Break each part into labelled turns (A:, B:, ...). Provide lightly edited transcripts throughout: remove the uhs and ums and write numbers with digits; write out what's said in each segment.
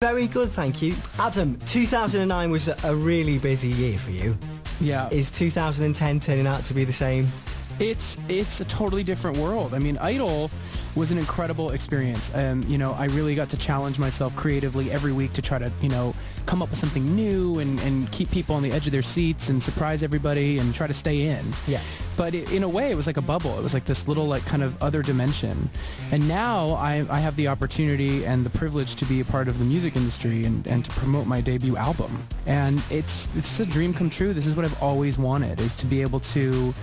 A: Very good, thank you. Adam, 2009 was a really busy year for you.
B: Yeah.
A: Is 2010 turning out to be the same?
B: It's a totally different world. I mean, Idol was an incredible experience. You know, I really got to challenge myself creatively every week to try to, you know, come up with something new and keep people on the edge of their seats and surprise everybody and try to stay in.
A: Yeah.
B: But in a way, it was like a bubble. It was like this little, like, kind of other dimension. And now I have the opportunity and the privilege to be a part of the music industry and to promote my debut album. And it's a dream come true. This is what I've always wanted, is to be able to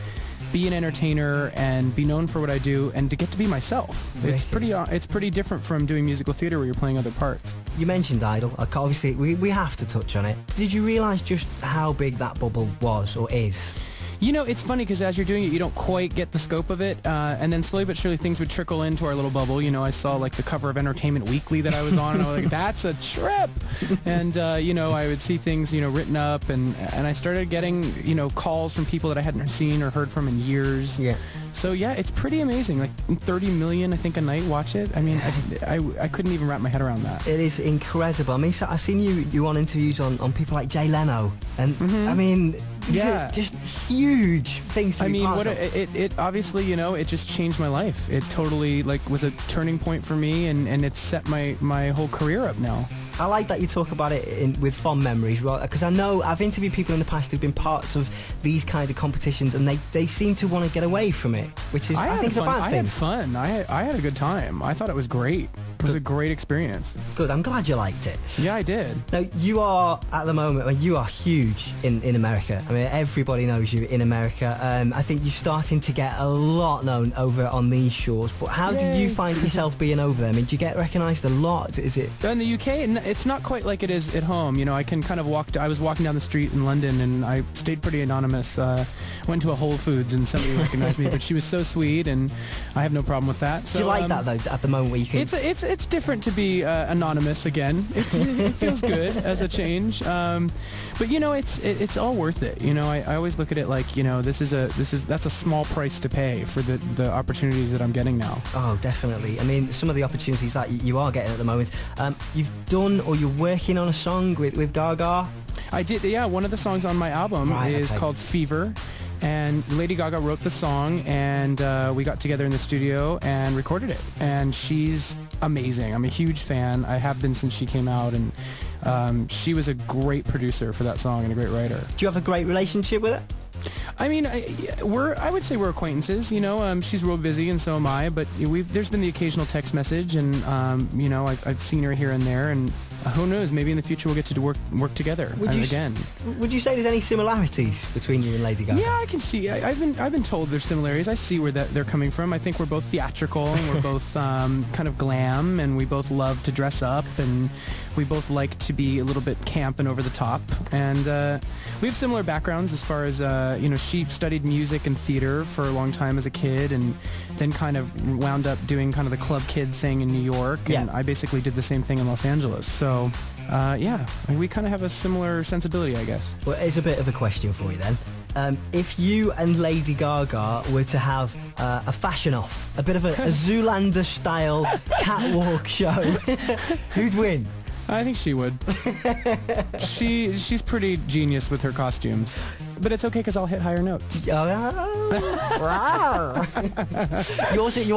B: be an entertainer and be known for what I do and to get to be myself. It's pretty different from doing musical theater where you're playing other parts.
A: You mentioned Idol. Obviously, we have to touch on it. Did you realise just how big that bubble was or is?
B: You know, it's funny because as you're doing it, you don't quite get the scope of it, and then slowly but surely things would trickle into our little bubble. You know, I saw like the cover of Entertainment Weekly that I was on, and I was like, that's a trip! And, you know, I would see things, you know, written up, and I started getting, you know, calls from people that I hadn't seen or heard from in years.
A: Yeah.
B: So yeah, it's pretty amazing. Like 30 million, I think, a night watch it. I mean, I couldn't even wrap my head around that.
A: It is incredible. I mean, so I've seen you on interviews on people like Jay Leno, and I mean, these are just huge things to be part of.
B: It obviously, you know, it just changed my life. It totally like was a turning point for me, and it set my whole career up now.
A: I like that you talk about it with fond memories, right? Because I know I've interviewed people in the past who've been parts of these kinds of competitions, and they seem to want to get away from it, which is I think it's a bad thing.
B: I had fun. I had a good time. I thought it was great. It was a great experience.
A: Good. I'm glad you liked it.
B: Yeah, I did.
A: Now, you are, at the moment, I mean, you are huge in America. I mean, everybody knows you in America. I think you're starting to get a lot known over on these shores. But how do you find yourself being over there? I mean, do you get recognised a lot? Is it...
B: In the UK, it's not quite like it is at home. You know, I can kind of I was walking down the street in London, and I stayed pretty anonymous. Went to a Whole Foods, and somebody recognized me, but she was so sweet, and I have no problem with that. So,
A: do you like that, though, at the moment where you can...
B: It's different to be anonymous again. It feels good as a change, but you know, it's all worth it. You know, I always look at it like, you know, that's a small price to pay for the opportunities that I'm getting now.
A: Oh, definitely. I mean, some of the opportunities that you are getting at the moment. You've done, or you're working on a song with Gaga.
B: I did. Yeah, one of the songs on my album is called Fever. And Lady Gaga wrote the song, and we got together in the studio and recorded it. And she's amazing. I'm a huge fan. I have been since she came out, and she was a great producer for that song and a great writer. Do
A: you have a great relationship with her?
B: I mean, I would say we're acquaintances. You know, she's real busy, and so am I. But there's been the occasional text message, and you know, I've seen her here and there, and who knows? Maybe in the future we'll get to work together again. Would you say there's any similarities between you and Lady Gaga? Yeah, I can see. I've been told there's similarities. I see where they're coming from. I think we're both theatrical, and we're both kind of glam, and we both love to dress up, and we both like to be a little bit camp and over the top. And we have similar backgrounds as far as you know, she studied music and theater for a long time as a kid, and then kind of wound up doing kind of the club kid thing in New York, and I basically did the same thing in Los Angeles. So yeah, we kind of have a similar sensibility, I guess. Well, here's a bit of a question for you then. If you and Lady Gaga were to have a fashion off, a bit of a Zoolander style catwalk show, who'd win? I think she would. She's pretty genius with her costumes. But it's okay because I'll hit higher notes. Your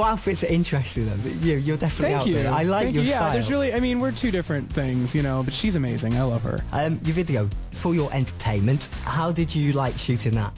B: outfits are interesting though. You're definitely out there. I like your style. Yeah, there's really, I mean, we're two different things, you know, but she's amazing. I love her. Your video, for your entertainment, how did you like shooting that?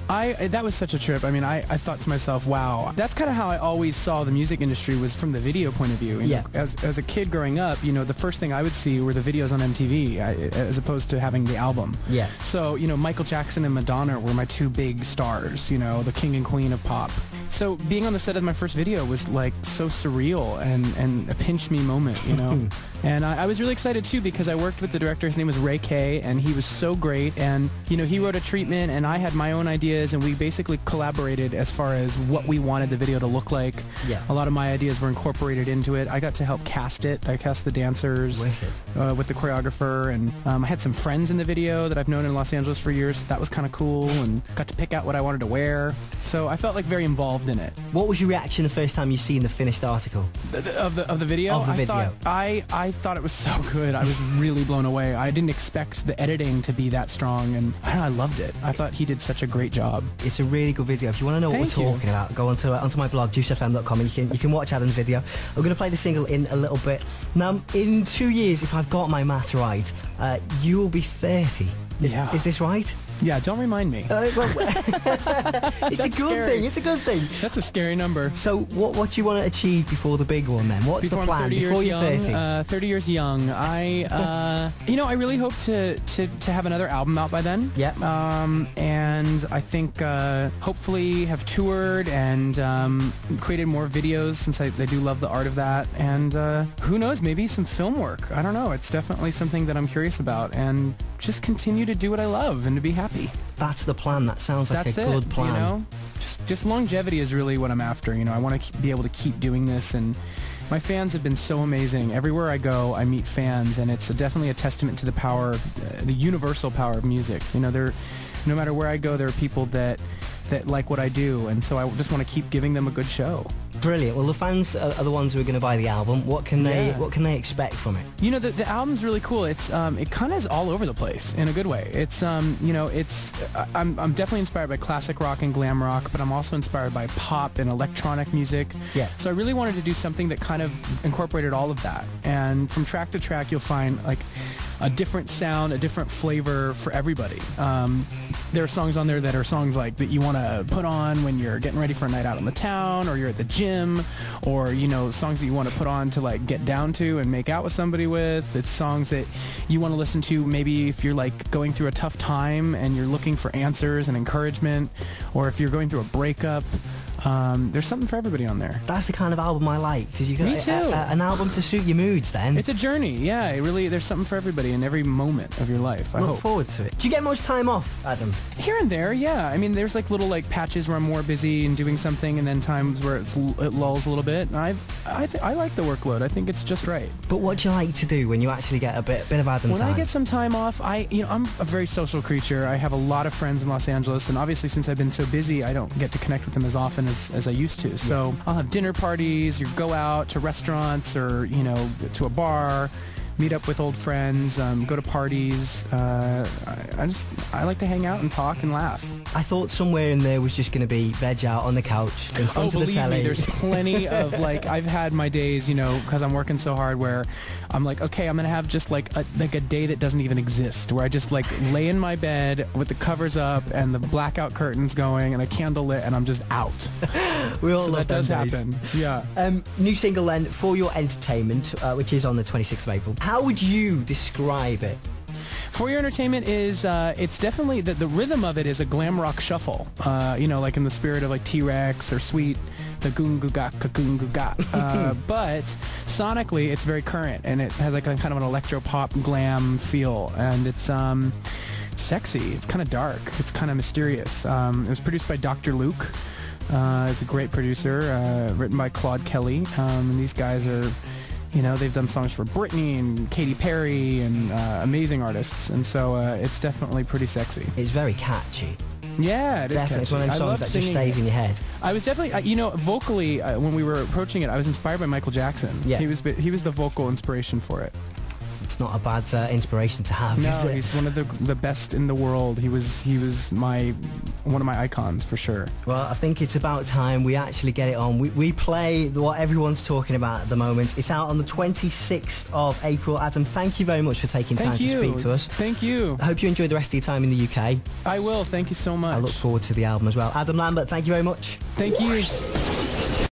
B: That was such a trip. I mean, I thought to myself, wow. That's kind of how I always saw the music industry, was from the video point of view. You know, as a kid growing up, you know, the first thing I would see were the videos on MTV, as opposed to having the album. Yeah. So, you know, Michael Jackson and Madonna were my two big stars, you know, the king and queen of pop. So being on the set of my first video was like so surreal and a pinch me moment, you know. And I was really excited too because I worked with the director. His name was Ray Kay, and he was so great. And you know, he wrote a treatment, and I had my own ideas, and we basically collaborated as far as what we wanted the video to look like. Yeah. A lot of my ideas were incorporated into it. I got to help cast it. I cast the dancers with the choreographer, and I had some friends in the video that I've known in Los Angeles for years. So that was kind of cool, and got to pick out what I wanted to wear. So I felt like very involved involved in it.
A: What was your reaction the first time you seen the finished article?
B: Of the video?
A: Of the video.
B: I thought it was so good. I was really blown away. I didn't expect the editing to be that strong, and I loved it. I thought he did such a great job.
A: It's a really good video. If you want to know what we're talking about, go onto my blog, juicefm.com, and you can watch Adam's video. I'm going to play the single in a little bit. Now, in 2 years, if I've got my math right, you will be 30. Is this right?
B: Yeah, don't remind me.
A: Well, it's a good thing. It's a good thing.
B: That's a scary number.
A: So what do you want to achieve before the big one then? What's
B: before
A: the plan? Before you're 30?
B: 30 years young. I really hope to have another album out by then.
A: Yeah.
B: And I think hopefully have toured and created more videos, since I do love the art of that. And who knows, maybe some film work. I don't know. It's definitely something that I'm curious about, and just continue to do what I love and to be happy.
A: That's the plan. That sounds like a good plan.
B: You know, just longevity is really what I'm after. You know, I want to be able to keep doing this, and my fans have been so amazing. Everywhere I go, I meet fans, and it's definitely a testament to the power of the universal power of music. You know, no matter where I go, there are people that like what I do, and so I just want to keep giving them a good show.
A: Brilliant. Well, the fans are the ones who are going to buy the album. What can they expect from it?
B: You know, the album's really cool. It's it kind of is all over the place in a good way. It's you know, I'm definitely inspired by classic rock and glam rock, but I'm also inspired by pop and electronic music.
A: Yeah.
B: So I really wanted to do something that kind of incorporated all of that. And from track to track, you'll find like a different sound, a different flavor for everybody. There are songs on there that are songs like that you want to put on when you're getting ready for a night out on the town, or you're at the gym, or, you know, songs that you want to put on to like get down to and make out with somebody with. It's songs that you want to listen to maybe if you're like going through a tough time and you're looking for answers and encouragement, or if you're going through a breakup. There's something for everybody on there.
A: That's the kind of album I like, because you can
B: Me too.
A: An album to suit your moods. Then
B: it's a journey. Yeah, there's something for everybody in every moment of your life. I
A: look
B: hope.
A: forward to it. Do you get much time off, Adam?
B: Here and there, yeah. I mean, there's like little like patches where I'm more busy and doing something, and then times where it lulls a little bit. And I like the workload. I think it's just right.
A: But what do you like to do when you actually get a bit of Adam
B: when
A: time?
B: I get some time off, I'm a very social creature. I have a lot of friends in Los Angeles, and obviously since I've been so busy, I don't get to connect with them as often as I used to. So I'll have dinner parties, or go out to restaurants, or, you know, to a bar, meet up with old friends, go to parties. I like to hang out and talk and laugh.
A: I thought somewhere in there was just going to be veg out on the couch in front of the telly.
B: Believe me, there's plenty of, like, I've had my days, you know, because I'm working so hard, where I'm like, okay, I'm going to have just like a day that doesn't even exist, where I just like lay in my bed with the covers up and the blackout curtains going and a candle lit, and I'm just out.
A: We all
B: so
A: love
B: that does
A: days.
B: happen. Yeah.
A: New single then, For Your Entertainment, which is on the 26th of April. How would you describe it?
B: For Your Entertainment is, it's definitely, the rhythm of it is a glam rock shuffle, you know, like in the spirit of like T-Rex or Sweet, the goon goo got cocoon goo got. But sonically, it's very current, and it has like a kind of an electro pop glam feel, and it's sexy. It's kind of dark. It's kind of mysterious. It was produced by Dr. Luke. He's a great producer, written by Claude Kelly. And these guys are, you know, they've done songs for Britney and Katy Perry and amazing artists, and so it's definitely pretty sexy.
A: It's very catchy.
B: Yeah, it is
A: definitely.
B: catchy.
A: It's one of them songs that just stays in your head.
B: I was definitely, you know, vocally, when we were approaching it, I was inspired by Michael Jackson.
A: Yeah.
B: He was the vocal inspiration for it.
A: It's not a bad inspiration to have,
B: No,
A: is it?
B: he's one of the best in the world. He was one of my icons for sure.
A: Well, I think it's about time we actually get it on. We play what everyone's talking about at the moment. It's out on the 26th of April. Adam, thank you very much for taking time to speak to us.
B: Thank you.
A: I hope you enjoy the rest of your time in the UK.
B: I will. Thank you so much.
A: I look forward to the album as well. Adam Lambert, thank you very much.
B: Thank you.